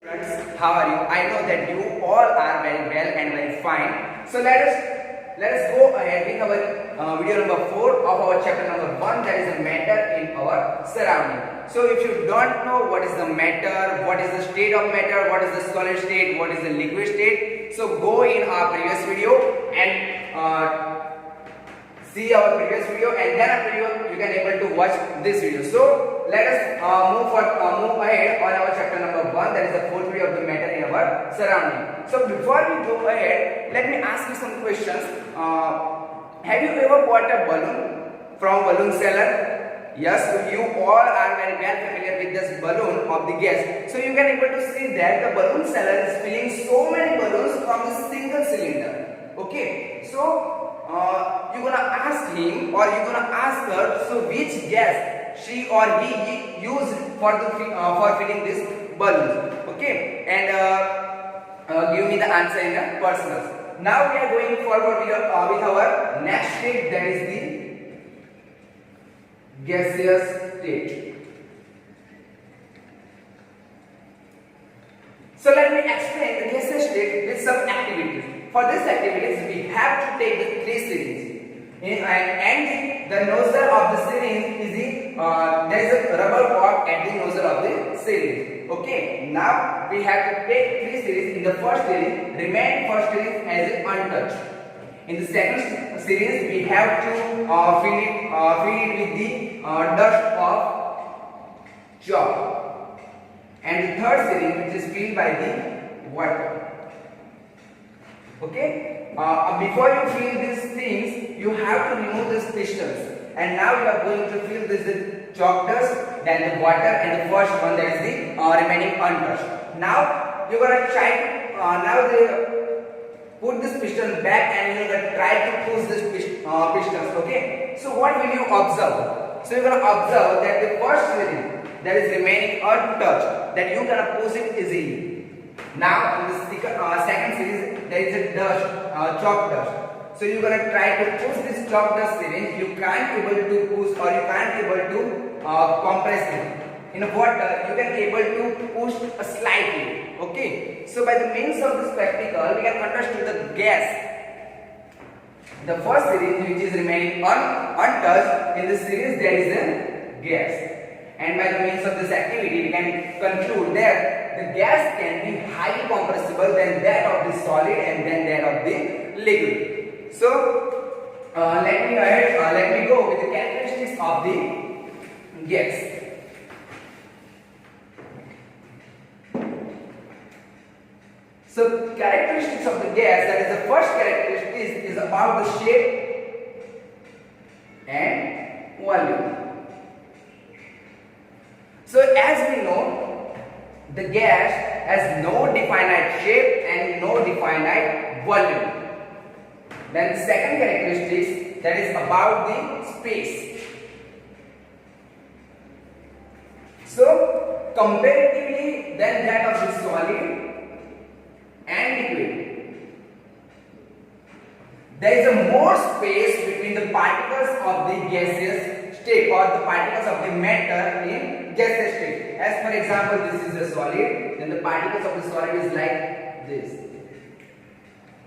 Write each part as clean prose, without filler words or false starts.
Friends, how are you? I know that you all are very well and very fine. So let us go ahead with our video number 4 of our chapter number 1, that is the matter in our surrounding. So if you don't know what is the matter, what is the state of matter, what is the solid state, what is the liquid state, so go in our previous video and see our previous video, and then after you can able to watch this video. So let us move ahead on our chapter number 1, that is the fourth video of the matter in our surrounding. So before we go ahead, let me ask you some questions. Have you ever bought a balloon from balloon seller? Yes, you all are very well familiar with this balloon of the gas. So you can able to see that the balloon seller is filling so many balloons from a single cylinder. Okay, so you're gonna ask him or you're gonna ask her, so which gas she or he used for filling this balloon. Okay, and give me the answer in a personal. Now we are going forward with our next state, that is the gaseous state. So let me explain the gaseous state with some activities. For these activities, we have to take the 3 syringes, and the nozzle of the syringe is there is a rubber pot at the nozzle of the syringe. Okay, now we have to take 3 syringes. In the first syringe, remain first syringe as untouched. In the second syringe, we have to fill it with the dust of chalk, and the third syringe, which is filled by the water. Okay, before you fill these things, you have to remove these pistons, and now you are going to fill this with chalk dust, then the water, and the first one, that is the remaining untouched. Now you are gonna try to put this piston back, and you are gonna try to push this pistons. Okay, so what will you observe? So you are gonna observe that the first syringe that is remaining untouched, that you are gonna push it easily. Now in the second series, there is a dust, chalk dust. So you are gonna try to push this chalk dust syringe. You can't able to push, or you can't able to compress it. In water, you can able to push slightly. Okay. So by the means of this practical, we can understand the gas. The first syringe, which is remaining untouched, in this series there is a gas. And by the means of this activity, we can conclude that the gas can be highly compressible than that of the solid and then that of the liquid. So let me go with the characteristics of the gas. So characteristics of the gas, that is the first characteristic is about the shape and volume. So as we know, the gas has no definite shape and no definite volume. Then the second characteristic, that is about the space. So comparatively than that of the solid and liquid, there is a more space between the particles of the gaseous state or the particles of the matter in gaseous state. As for example, this is a solid, then the particles of the solid is like this.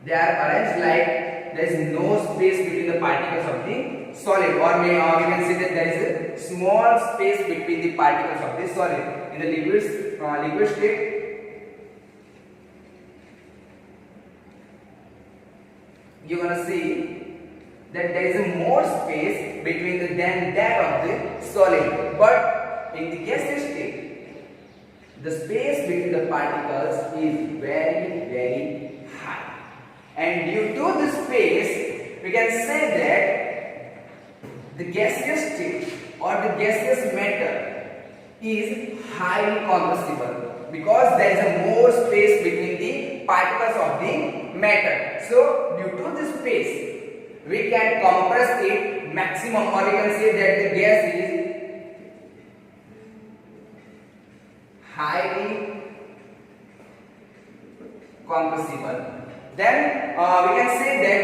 They are arranged like there is no space between the particles of the solid, or we can say that there is a small space between the particles of the solid. In the liquid state, you are gonna see that there is a more space between the than that of the solid. But in the gaseous state, the space between the particles is very, very high. And due to this space, we can say that the gaseous state or the gaseous matter is highly compressible, because there is a more space between the particles of the matter. So due to this space, we can compress it maximum, or we can say that the gas is highly compressible. Then we can say that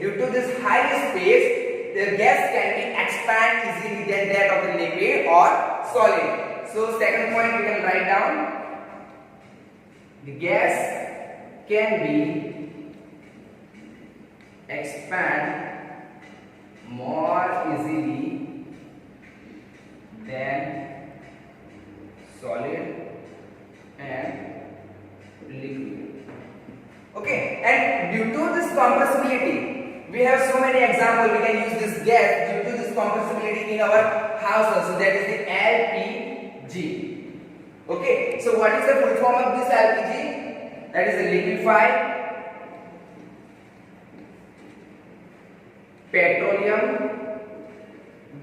due to this high space, the gas can be expand easily than that of the liquid or solid. So second point we can write down, the gas can be expand more easily than solid and liquid. Okay, and due to this compressibility, we have so many examples. We can use this gas due to this compressibility in our house also. That is the LPG. Okay, so what is the full form of this LPG? That is the liquefied petroleum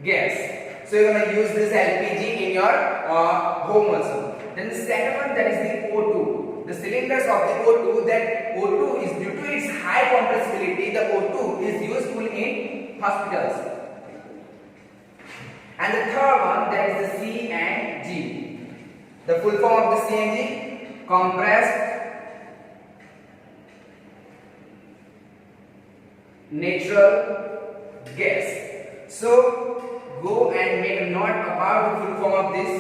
gas. So you are going to use this LPG in your home also. Then the second one, that is the O2. The cylinders of the O2, that O2 is due to its high compressibility, the O2 is useful in hospitals. And the third one, that is the CNG. The full form of the CNG, compressed natural gas. So go and make a note about the full form of this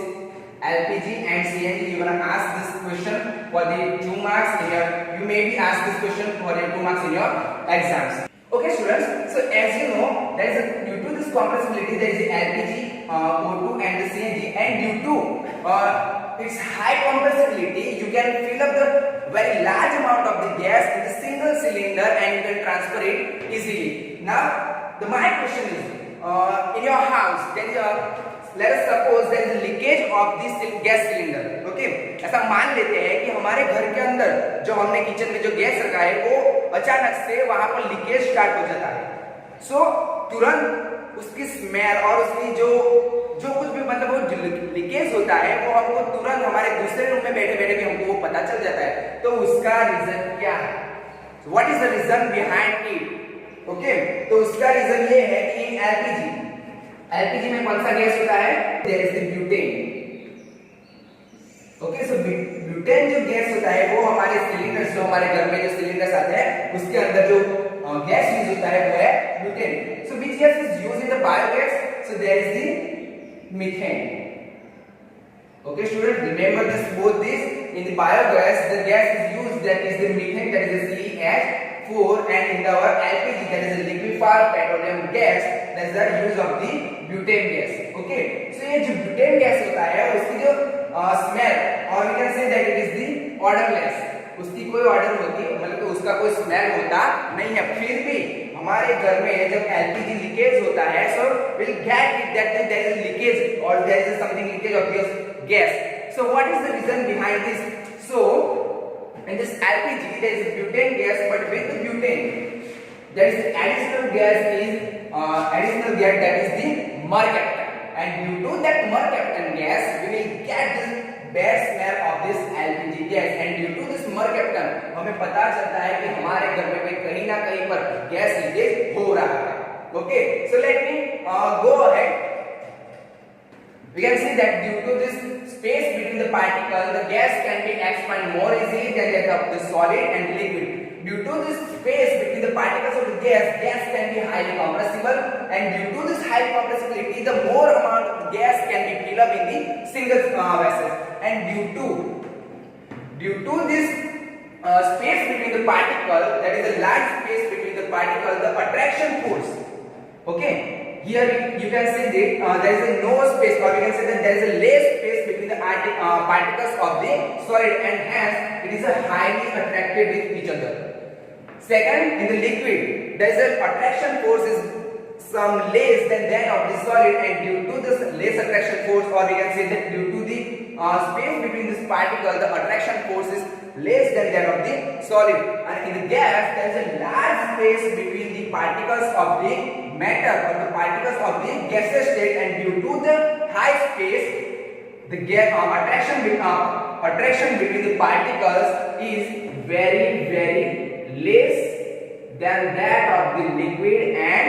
LPG and CNG. You are gonna ask this question for the 2 marks in your. You may be asked this question for the 2 marks in your exams. Okay, students. So as you know, there is due to this compressibility, there is the LPG, O2, and the CNG, and due to its high compressibility, you can fill up the very large amount of the gas in the single cylinder and you can transfer it easily. Now, my question is, in your house, let us suppose there is a leakage of this gas cylinder. Okay, ऐसा मान लेते हैं कि हमारे घर के अंदर जो हमने किचन में जो गैस रखा है वो अचानक से वहां पर लीकेज स्टार्ट हो जाता है. सो तुरंत उसकी स्मेल और उसकी जो कुछ भी मतलब वो लीकेज होता है वो हमको तुरंत हमारे दूसरे रूम में बैठे बैठे भी हमको वो पता चल जाता है. तो उसका रीजन क्या है? What is the reason behind it? Okay, तो उसका रीजन ये है कि एलपीजी में कौन सा गैस होता है? There is the butane. Okay, so butane जो गैस होता है वो हमारे सिलिंडर्स, जो हमारे घर में जो सिलिंडर्स आते हैं उसके अंदर जो गैस यूज होता है वो है butane. So which gas is used in the biogas? So there is the methane. Okay, students, remember this both this. In the biogas, the gas is used, that is the methane, that is the CH4, and in our LPG, that is the liquefied petroleum gas, that is the use of the butane gas. Okay, so ये जो butane gas होता है उसकी जो smell, or we can say that it is the odorless. उसकी कोई order होती है, मतलब उसका कोई स्मेल होता नहीं है. फिर भी हमारे घर में जब एलपीजी लीकेज होता है, so will get it that there is leakage और there is something leakage of this gas. So what is the reason behind this? So in this LPG there is butane gas, but with the butane there is additional gas that is the mercaptan, and due to that mercaptan gas we will get this bad smell of this LPG gas, and due to this mercaptan हमें पता चलता है कि हमारे घर में कहीं ना कहीं पर गैस लीकेज हो रहा है. Okay, so let me go ahead. We can see that due to this space between the particles, the gas can be expand more easily than that of the solid and liquid. Due to this space between the particles of the gas can be highly compressible, and due to this high compressibility, the more amount of gas can be filled up in the single vessels. And due to this space between the particle, that is a large space between the particle, the attraction force. Okay, here you can see that there is no space, or you can say that there is a less space between the particles of the solid, and hence it is a highly attracted with each other. Second, in the liquid, there is an attraction force is some less than that of the solid, and due to this less attraction force, or we can say that due to the space between this particle, the attraction force is less than that of the solid. And in the gas, there is a large space between the particles of the matter, or the particles of the gaseous state, and due to the high space, the attraction between the particles is very less than that of the liquid and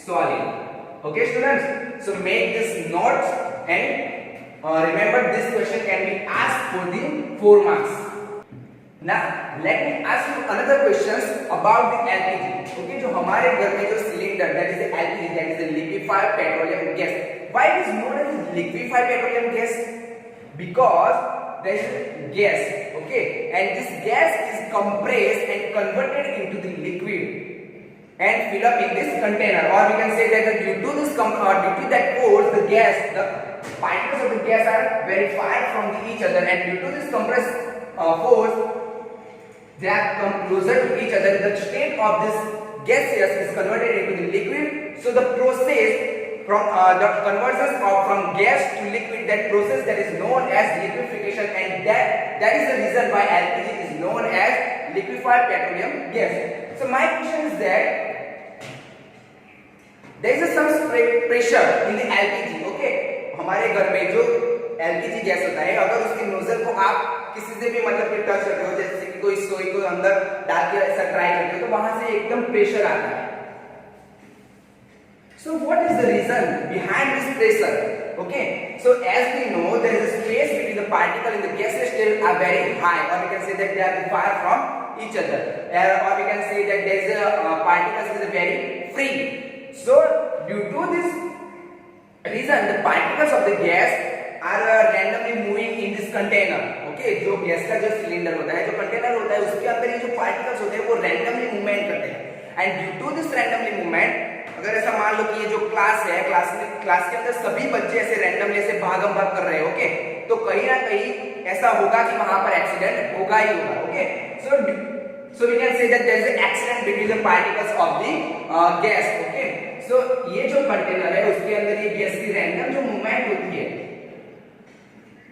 solid. Okay, students, so make this notes, and remember this question can be asked for the 4 marks. Now let me ask you another questions about the LPG. Okay, जो हमारे घर में जो cylinder, that is the LPG, that is the liquefied petroleum gas. Why it is known as liquefied petroleum gas? Because there is a gas, okay, and this gas is compressed and converted into the liquid and fill up in this container, or we can say that due to this due to that force, the particles of the gas are very far from each other, and due to this compressed force, they have come closer to each other. The state of this gaseous is converted into the liquid. So the process from the conversion from gas to liquid, that process that is known as liquefaction, and that is the reason why LPG is known as liquefied petroleum gas. So my question is that there is some pressure in the LPG, okay? हमारे घर में जो LPG gas होता है, अगर उसके nozzle को आप किसी से भी मतलब कि टच करते हो, जैसे कि कोई सुई को अंदर डाल के ऐसा ट्राई करते हो, तो वहां से एकदम प्रेशर आता है. So what is the reason behind this pressure? Okay, so as we know, there is a space between the particle in the gaseous state are very high, or we can say that they are far from each other, or we can say that there is a particles is very free. So due to this reason, the particles of the gas are randomly moving in this container. Okay, जो gas का जो cylinder होता है, जो container होता है, उसके अंदर ये जो पार्टिकल्स होते हैं वो रैंडमली मूवमेंट करते हैं. And due to this randomly movement, अगर ऐसा मान लो कि ये जो क्लास है, क्लास के अंदर सभी बच्चे ऐसे रैंडमली ऐसे भागम भाग कर रहे हैं, ओके, तो कहीं ना कहीं ऐसा होगा कि वहां पर एक्सीडेंट होगा ही होगा. Okay, so we can say that there is an accident between the particles of the gas. Okay, so ये जो कंटेनर है उसके अंदर ये गैस की रैंडम जो मूवमेंट होती है,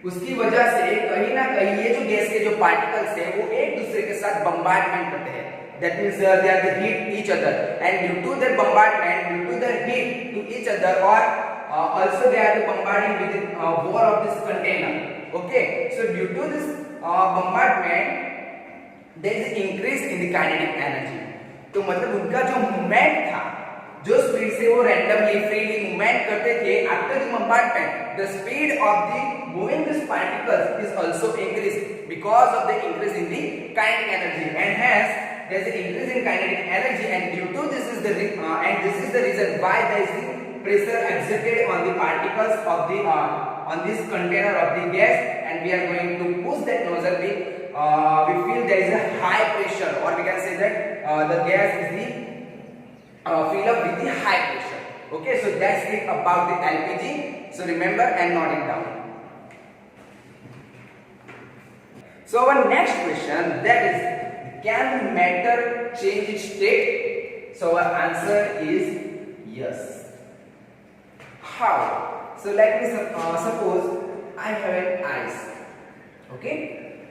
उसकी वजह से कहीं ना कहीं ये जो गैस के जो पार्टिकल्स है वो एक दूसरे के साथ बम्बार्डमेंट करते हैं. That means they are the heat each other, and due to their bombardment, due to their heat to each other, or also they are bombarding with the wall of this container. Okay, so due to this bombardment, there is increase in the kinetic energy. तो मतलब उनका जो movement था, जो speed से वो randomly freely movement करते थे, after the bombardment, the speed of the moving these particles is also increased because of the increase in the kinetic energy, and hence there is an increase in kinetic energy, and due to this is the reason why there is the pressure exerted on the particles of the on this container of the gas, and we are going to push that nozzle. We feel there is a high pressure, or we can say that the gas is the fill up with the high pressure. Okay, so that's it about the LPG. So remember and note it down. So our next question, that is, can matter change its state? So our answer is yes. How? So let me suppose I have an ice. Okay,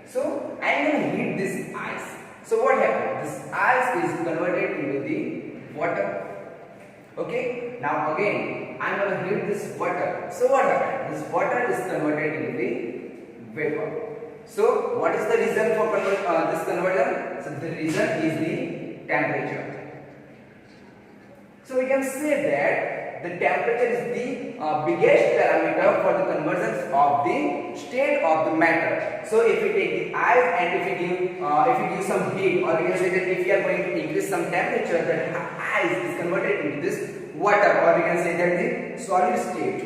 so I am going to heat this ice. So what happens? This ice is converted into the water. Okay, now again I am going to heat this water. So what happens? This water is converted into the vapor. So what is the reason for this conversion? So the reason is the temperature. So we can say that the temperature is the biggest parameter for the conversions of the state of the matter. So if we take the ice and if we give some heat, or we can say that if we are going to increase some temperature, the ice is converted into this water, or we can say that the solid state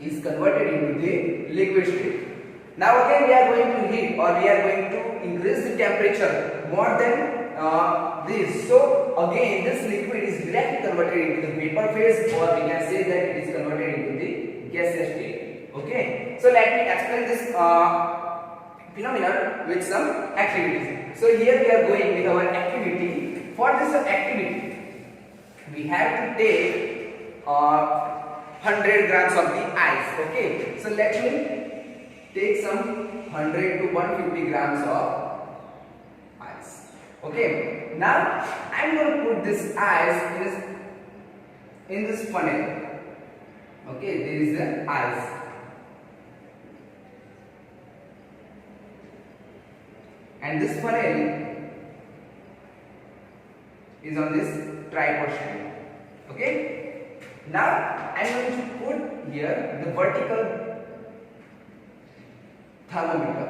is converted into the liquid state. Now again we are going to heat, or we are going to increase the temperature more than this. So again this liquid is directly converted into the vapor phase, or we can say that it is converted into the gaseous state. Okay, so let me explain this phenomenon with some activities. So here we are going with our activity. For this activity we have to take 100 grams of the ice. Okay, so let me take some 100 to 150 grams of ice. Okay, now I am going to put this ice in this funnel. Okay, there is the ice. And this funnel is on this tripod stand. Okay, now I am going to put here the vertical thermometer.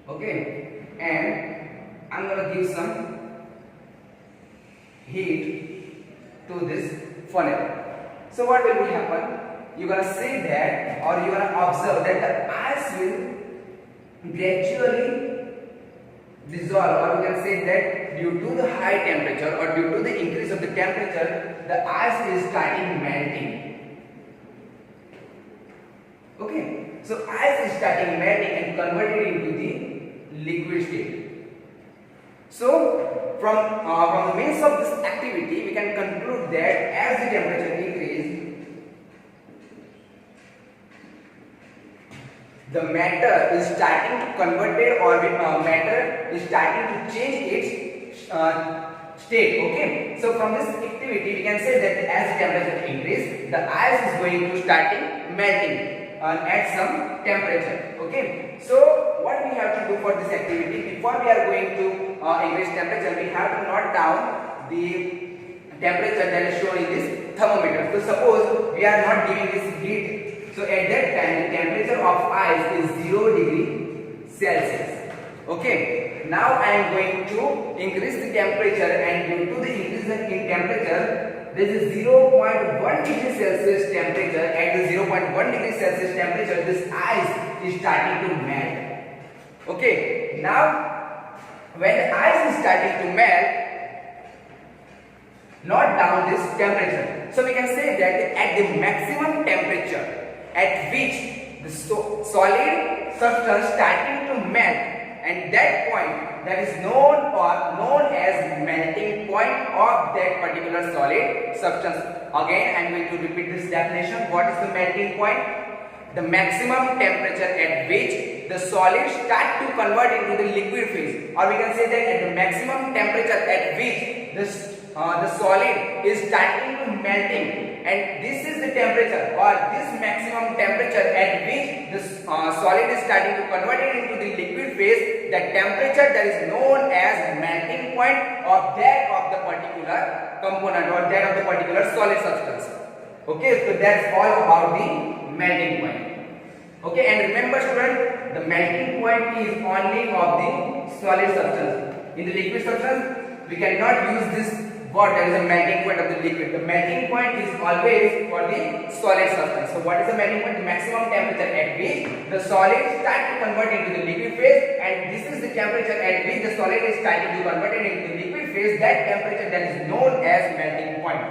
Okay, and I'm going to give some heat to this funnel. So what will happen? you're gonna see that, or you're gonna observe that the ice will gradually dissolve, or you can say that due to the high temperature or due to the increase of the temperature, the ice is starting melting. Okay, so ice is starting melting and converted into the liquid state. So from the means of this activity, we can conclude that as the temperature increases, the matter is starting to converted, or matter is starting to change its state. Okay, so from this activity we can say that as the temperature increases, the ice is going to starting melting at some temperature. Okay, so what we have to do for this activity, before we are going to increase temperature, we have to note down the temperature that is shown in this thermometer. So suppose we are not giving this heat, so at that time the temperature of ice is 0 degree Celsius. Okay, now I am going to increase the temperature, and due to the increase in temperature, this is 0.1 degree Celsius temperature. At the 0.1 degree Celsius temperature, this ice is starting to melt. Okay, now when the ice is starting to melt, note down this temperature. So we can say that at the maximum temperature at which the solid substance starting to melt, and that point that is known as melting point of that particular solid substance. Again, I am going to repeat this definition. What is the melting point? The maximum temperature at which the solid start to convert into the liquid phase, or we can say that at the maximum temperature at which the solid is starting to melting, and this is the temperature, or this maximum temperature at which the solid is starting to convert it into the liquid phase, the temperature that is known as melting point of that of the particular component, or that of the particular solid substance. Okay, so that's all about the melting point. Okay, and remember student, the melting point is only of the solid substance. In the liquid substance, we cannot use this word, that is the melting point of the liquid. The melting point is always for the solid substance. So what is the melting point? The maximum temperature at which the solid start to convert into the liquid phase, and this is the temperature at which the solid is starting to convert it into the liquid phase. That temperature that is known as melting point.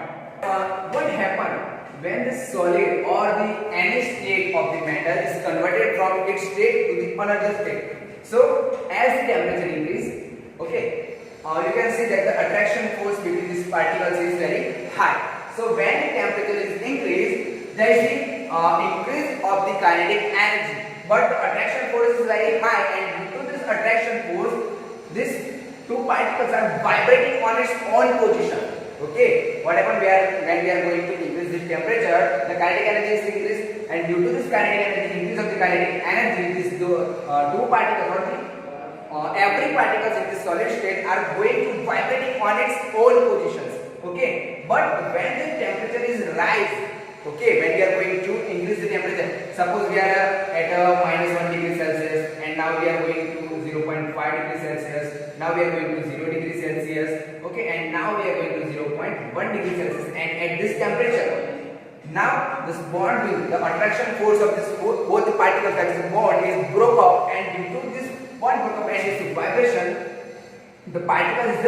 What happened when the solid or the any state of the matter is converted from its state to the another state? So as the temperature increases, okay, you can see that the attraction force between these particles is very high. So when the temperature is increased, there is the increase of the kinetic energy, but the attraction force is very high, and due to this attraction force, these two particles are vibrating on its own position. Okay, what happens when we are going to increase this temperature, the kinetic energy is increased, and due to this kinetic energy, increase of the kinetic energy, these two particles, or every particles in this solid state are going to vibrating on its own positions. Okay, but when the temperature is rise, okay, when we are going to increase the temperature, suppose we are at -1 degree Celsius, and now we are going to 0.5 degree Celsius, now we are going to 0 degree Celsius, okay, and now we are going to 0.1 degree Celsius, and at this temperature, now this bond will, the attraction force of this both the particles, that is the bond, is broke up, and due to this bond broke up and this vibration, the particle is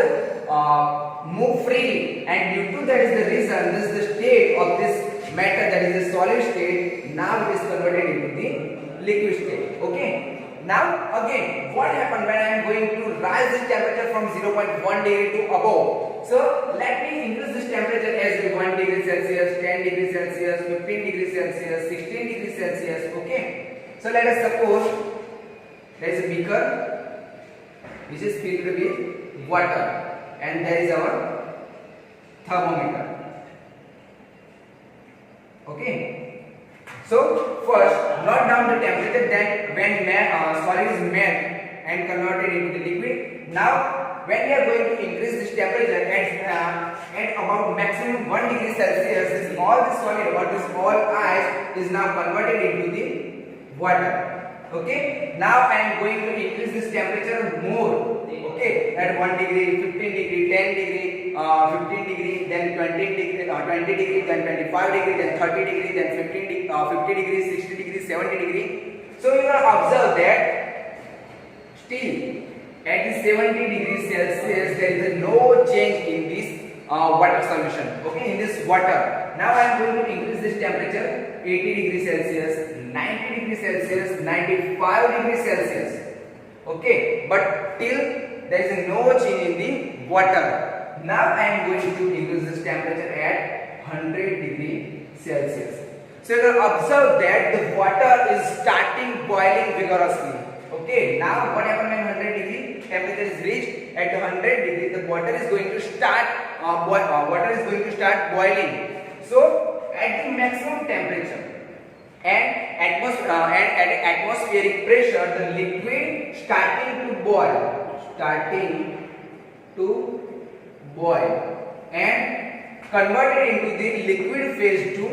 move freely, and due to that is the reason, this is the state of this matter, that is the solid state, now it is converted into the liquid state. Okay, now again, what happened when I am going to rise this temperature from 0.1 degree to above? So let me increase this temperature as 1 degree Celsius, 10 degree Celsius, 15 degree Celsius, 16 degree Celsius. Okay, so let us suppose there is a beaker which is filled with water, and there is our thermometer. Okay, so first note down the temperature that when solid is melt and converted into the liquid. Now when we are going to increase this temperature at about maximum 1 degree Celsius, this all the solid or this all ice is now converted into the water. Okay, now I am going to increase this temperature more. Okay, at 1 degree, 15 degree, 10 degree, 15 degree, then 20 degree, then 25 degree, then 30 degree, then 50 degrees, 60 degrees, 70 degrees. So you can observe that still at the 70 degrees Celsius there is no change in this water solution. Okay, in this water. Now I am going to increase this temperature 80 degrees Celsius, 90 degrees Celsius, 95 degrees Celsius. Okay, but till there is no change in the water. Now I am going to increase this temperature at 100 degrees Celsius. So you can observe that the water is starting boiling vigorously. Okay, now what happened when 100 degree temperature is reached? At 100 degree, the water is going to start boiling. So at the maximum temperature and at atmospheric pressure, the liquid starting to boil and converted into the liquid phase to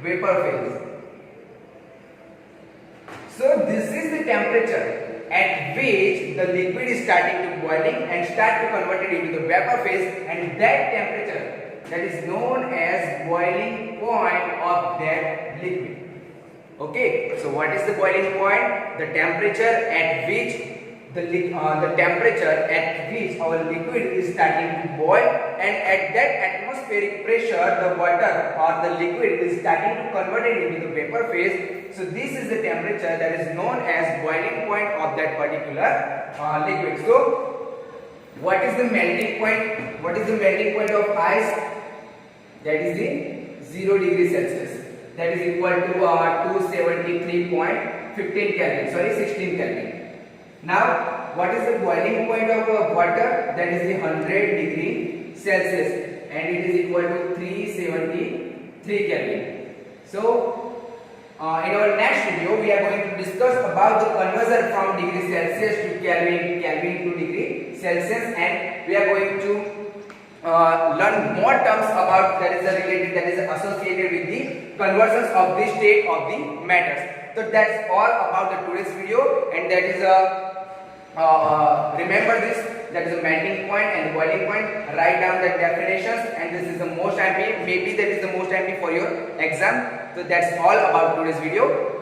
vapor phase. So this is the temperature at which the liquid is starting to boiling and start to convert it into the vapor phase, and that temperature that is known as boiling point of that liquid. Okay, so what is the boiling point? The temperature at which our liquid is starting to boil, and at that atmospheric pressure the water or the liquid is starting to convert it into the vapor phase. So this is the temperature that is known as boiling point of that particular liquid. So what is the melting point? What is the melting point of ice? That is the 0 degree Celsius. That is equal to 273.16 Kelvin. Now, what is the boiling point of water? That is the 100 degree Celsius, and it is equal to 373 Kelvin. So, in our next video, we are going to discuss about the conversion from degree Celsius to Kelvin to degree Celsius, and we are going to learn more terms about that is associated with the conversions of the state of the matters. So that's all about the today's video, and that is remember this, that is a melting point and boiling point. Write down the definitions, and this is the most important, maybe that is the most important for your exam. So that's all about today's video. Thank you.